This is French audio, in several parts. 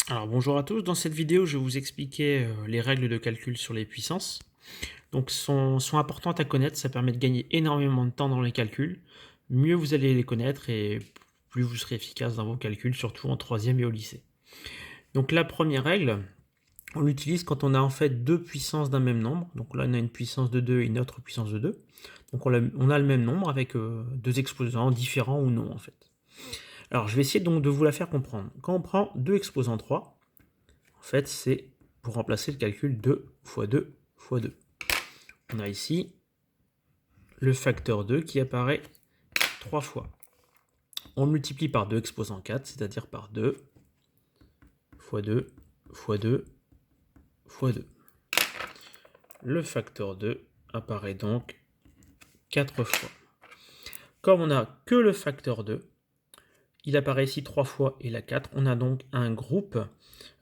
Alors bonjour à tous, dans cette vidéo je vais vous expliquer les règles de calcul sur les puissances. Donc sont importantes à connaître, ça permet de gagner énormément de temps dans les calculs. Mieux vous allez les connaître et plus vous serez efficace dans vos calculs, surtout en troisième et au lycée. Donc la première règle, on l'utilise quand on a en fait deux puissances d'un même nombre. Donc là on a une puissance de 2 et une autre puissance de 2. Donc on a le même nombre avec deux exposants différents ou non en fait. Alors je vais essayer donc de vous la faire comprendre. Quand on prend 2 exposants 3, en fait, c'est pour remplacer le calcul 2 fois 2 fois 2. On a ici le facteur 2 qui apparaît 3 fois. On multiplie par 2 exposant 4, c'est-à-dire par 2 fois 2 fois 2 fois 2. Le facteur 2 apparaît donc 4 fois. Comme on n'a que le facteur 2, il apparaît ici 3 fois et là 4. On a donc un groupe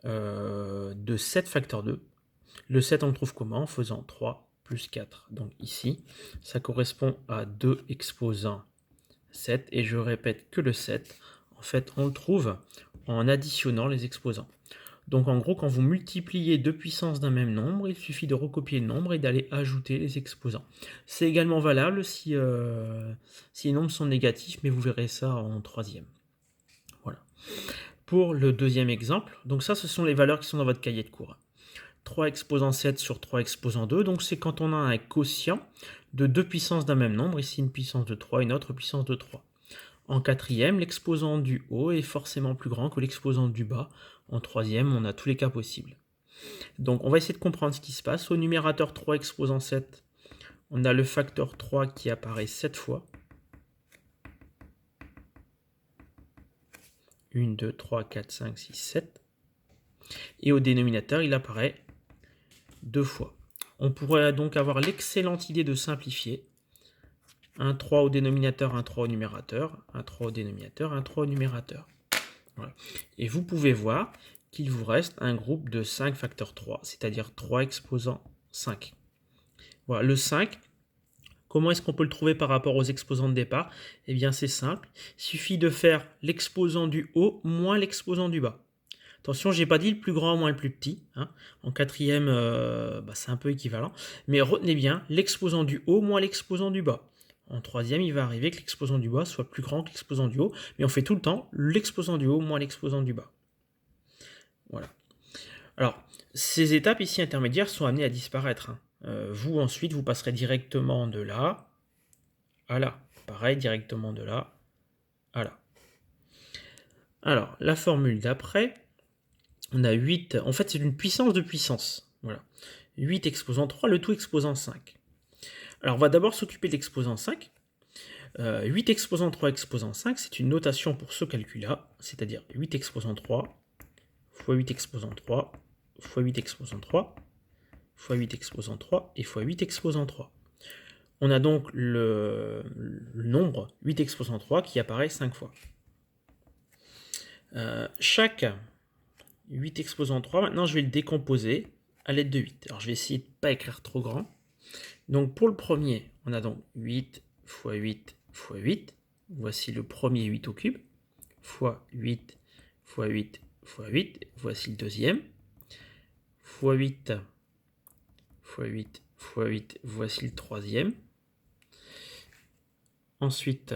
de 7 facteurs 2. Le 7, on le trouve comment? En faisant 3 plus 4. Donc ici, ça correspond à 2 exposants 7. Et je répète que le 7, en fait, on le trouve en additionnant les exposants. Donc en gros, quand vous multipliez deux puissances d'un même nombre, il suffit de recopier le nombre et d'aller ajouter les exposants. C'est également valable si les nombres sont négatifs, mais vous verrez ça en troisième. Voilà. Pour le deuxième exemple, donc ça, ce sont les valeurs qui sont dans votre cahier de cours. 3 exposant 7 sur 3 exposant 2, donc c'est quand on a un quotient de deux puissances d'un même nombre, ici une puissance de 3 et une autre puissance de 3. En quatrième, l'exposant du haut est forcément plus grand que l'exposant du bas. En troisième, on a tous les cas possibles. Donc on va essayer de comprendre ce qui se passe. Au numérateur 3 exposant 7, on a le facteur 3 qui apparaît 7 fois. 1, 2, 3, 4, 5, 6, 7. Et au dénominateur, il apparaît 2 fois. On pourrait donc avoir l'excellente idée de simplifier. Un 3 au dénominateur, un 3 au numérateur, un 3 au dénominateur, un 3 au numérateur. Voilà. Et vous pouvez voir qu'il vous reste un groupe de 5 facteurs 3, c'est-à-dire 3 exposants 5. Voilà, le 5, comment est-ce qu'on peut le trouver par rapport aux exposants de départ? Eh bien c'est simple, il suffit de faire l'exposant du haut moins l'exposant du bas. Attention, je n'ai pas dit le plus grand moins le plus petit. Hein. En quatrième, c'est un peu équivalent. Mais retenez bien l'exposant du haut moins l'exposant du bas. En troisième, il va arriver que l'exposant du bas soit plus grand que l'exposant du haut. Mais on fait tout le temps l'exposant du haut moins l'exposant du bas. Voilà. Alors, ces étapes ici intermédiaires sont amenées à disparaître. Hein. Vous, ensuite, vous passerez directement de là à là. Pareil, directement de là à là. Alors, la formule d'après, on a 8, en fait c'est une puissance de puissance, voilà. 8 exposant 3, le tout exposant 5. Alors on va d'abord s'occuper de l'exposant 5. 8 exposant 3 exposant 5, c'est une notation pour ce calcul-là, c'est-à-dire 8 exposant 3 fois 8 exposant 3 fois 8 exposant 3 fois 8 exposant 3 et fois 8 exposant 3. On a donc le nombre 8 exposant 3 qui apparaît 5 fois. Chaque 8 exposant 3, maintenant je vais le décomposer à l'aide de 8. Alors je vais essayer de ne pas écrire trop grand. Donc pour le premier, on a donc 8 fois 8 fois 8. Voici le premier 8 au cube. Fois 8 fois 8 fois 8. Voici le deuxième. Fois 8 fois 8 fois 8. Voici le troisième. Ensuite,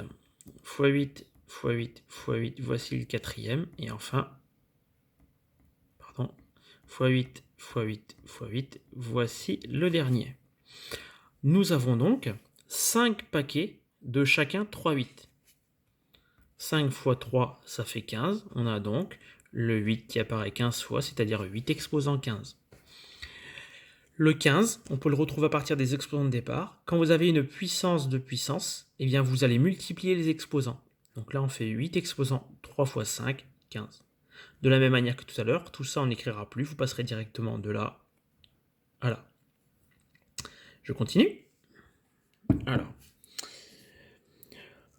fois 8 fois 8 fois 8. Voici le quatrième. Et enfin, fois 8 fois 8 fois 8. Voici le dernier. Nous avons donc 5 paquets de chacun 3 8. 5 fois 3, ça fait 15. On a donc le 8 qui apparaît 15 fois, c'est-à-dire 8 exposant 15. Le 15, on peut le retrouver à partir des exposants de départ. Quand vous avez une puissance de puissance, eh bien vous allez multiplier les exposants. Donc là, on fait 8 exposants 3 fois 5, 15. De la même manière que tout à l'heure, tout ça on n'écrira plus, vous passerez directement de là à là. Je continue. Alors,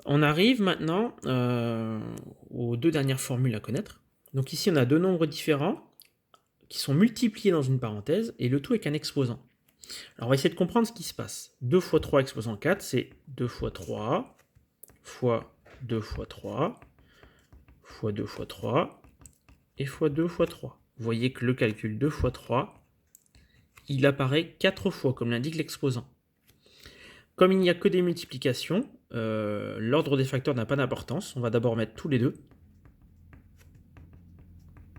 on arrive maintenant aux deux dernières formules à connaître. Donc ici, on a deux nombres différents qui sont multipliés dans une parenthèse et le tout avec un exposant. Alors, on va essayer de comprendre ce qui se passe. 2 fois 3 exposant 4, c'est 2 fois 3 fois 2 fois 3 fois 2 fois 3 et x2 x3. Vous voyez que le calcul 2 x 3, il apparaît 4 fois, comme l'indique l'exposant. Comme il n'y a que des multiplications, l'ordre des facteurs n'a pas d'importance. On va d'abord mettre tous les deux,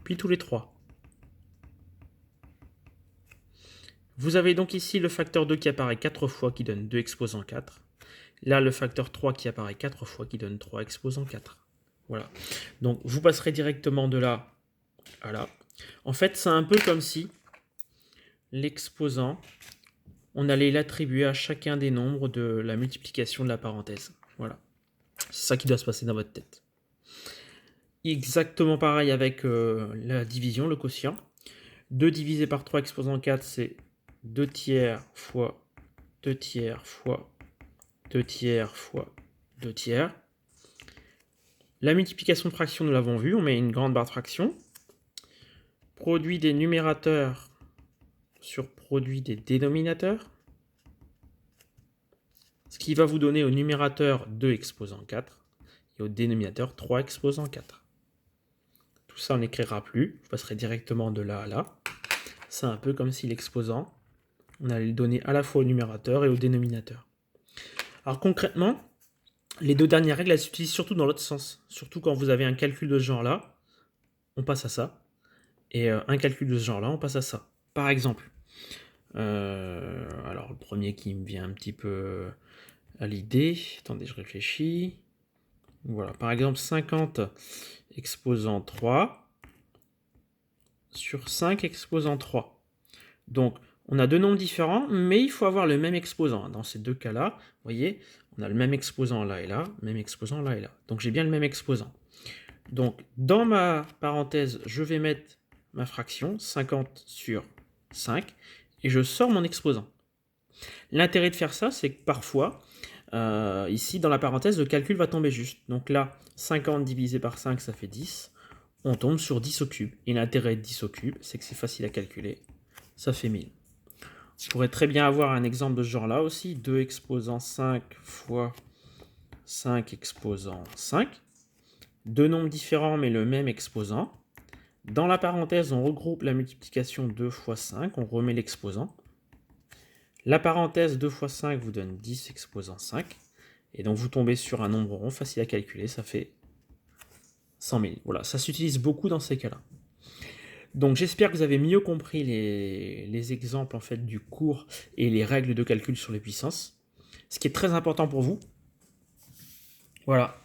puis tous les trois. Vous avez donc ici le facteur 2 qui apparaît 4 fois, qui donne 2 exposant 4. Là, le facteur 3 qui apparaît 4 fois, qui donne 3 exposant 4. Voilà. Donc, vous passerez directement de là à là. En fait, c'est un peu comme si l'exposant, on allait l'attribuer à chacun des nombres de la multiplication de la parenthèse. Voilà. C'est ça qui doit se passer dans votre tête. Exactement pareil avec la division, le quotient. 2 divisé par 3 exposant 4, c'est 2 tiers fois 2 tiers fois 2 tiers fois 2 tiers. La multiplication de fractions, nous l'avons vu, on met une grande barre de fraction. Produit des numérateurs sur produit des dénominateurs. Ce qui va vous donner au numérateur 2 exposant 4 et au dénominateur 3 exposant 4. Tout ça, on n'écrira plus. Vous passerez directement de là à là. C'est un peu comme si l'exposant, on allait le donner à la fois au numérateur et au dénominateur. Alors concrètement, les deux dernières règles, elles s'utilisent surtout dans l'autre sens. Surtout quand vous avez un calcul de ce genre-là, on passe à ça. Et un calcul de ce genre-là, on passe à ça. Par exemple, alors le premier qui me vient un petit peu à l'idée, attendez, je réfléchis. Voilà, par exemple 50 exposant 3 sur 5 exposant 3. Donc, on a deux nombres différents, mais il faut avoir le même exposant. Dans ces deux cas-là, vous voyez, on a le même exposant là et là, même exposant là et là. Donc, j'ai bien le même exposant. Donc, dans ma parenthèse, je vais mettre ma fraction, 50 sur 5, et je sors mon exposant. L'intérêt de faire ça, c'est que parfois, ici, dans la parenthèse, le calcul va tomber juste. Donc là, 50 divisé par 5, ça fait 10. On tombe sur 10 au cube. Et l'intérêt de 10 au cube, c'est que c'est facile à calculer. Ça fait 1000. On pourrait très bien avoir un exemple de ce genre-là aussi. 2 exposant 5 fois 5 exposant 5. Deux nombres différents, mais le même exposant. Dans la parenthèse, on regroupe la multiplication 2 fois 5. On remet l'exposant. La parenthèse 2 fois 5 vous donne 10 exposant 5. Et donc vous tombez sur un nombre rond facile à calculer, ça fait 100 000. Voilà, ça s'utilise beaucoup dans ces cas-là. Donc j'espère que vous avez mieux compris les exemples en fait, du cours et les règles de calcul sur les puissances. Ce qui est très important pour vous, voilà,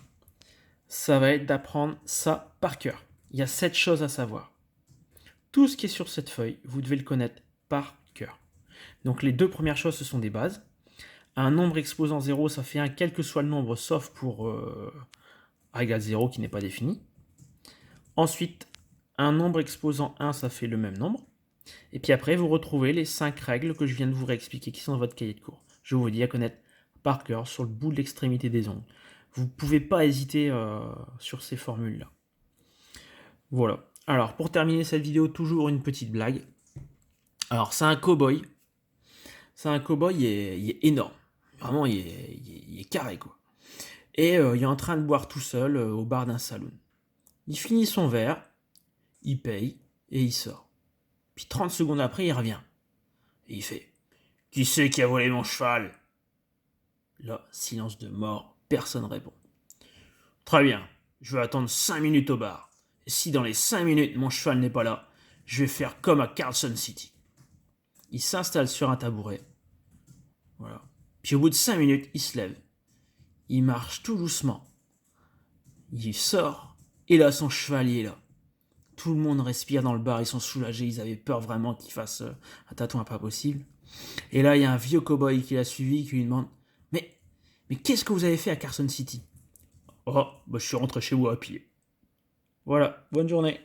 ça va être d'apprendre ça par cœur. Il y a 7 choses à savoir. Tout ce qui est sur cette feuille, vous devez le connaître par cœur. Donc les deux premières choses, ce sont des bases. Un nombre exposant 0, ça fait 1, quel que soit le nombre, sauf pour a égale 0 qui n'est pas défini. Ensuite, un nombre exposant 1, ça fait le même nombre. Et puis après, vous retrouvez les 5 règles que je viens de vous réexpliquer qui sont dans votre cahier de cours. Je vous dis à connaître par cœur sur le bout de l'extrémité des ongles. Vous ne pouvez pas hésiter sur ces formules-là. Voilà. Alors, pour terminer cette vidéo, toujours une petite blague. Alors, c'est un cow-boy. C'est un cow-boy, il est énorme. Vraiment, il est carré, quoi. Et il est en train de boire tout seul au bar d'un saloon. Il finit son verre, il paye, et il sort. Puis 30 secondes après, il revient. Et il fait « Qui c'est qui a volé mon cheval ?» Là, silence de mort, personne répond. « Très bien, je vais attendre 5 minutes au bar. Et si dans les 5 minutes, mon cheval n'est pas là, je vais faire comme à Carson City. » Il s'installe sur un tabouret. Voilà. Puis au bout de 5 minutes, il se lève. Il marche tout doucement. Il sort, et là, son cheval est là. Tout le monde respire dans le bar, ils sont soulagés, ils avaient peur vraiment qu'il fasse un tatouage pas possible. Et là, il y a un vieux cow-boy qui l'a suivi, qui lui demande « Mais qu'est-ce que vous avez fait à Carson City ?»« Oh, bah, je suis rentré chez vous à pied. » Voilà, bonne journée.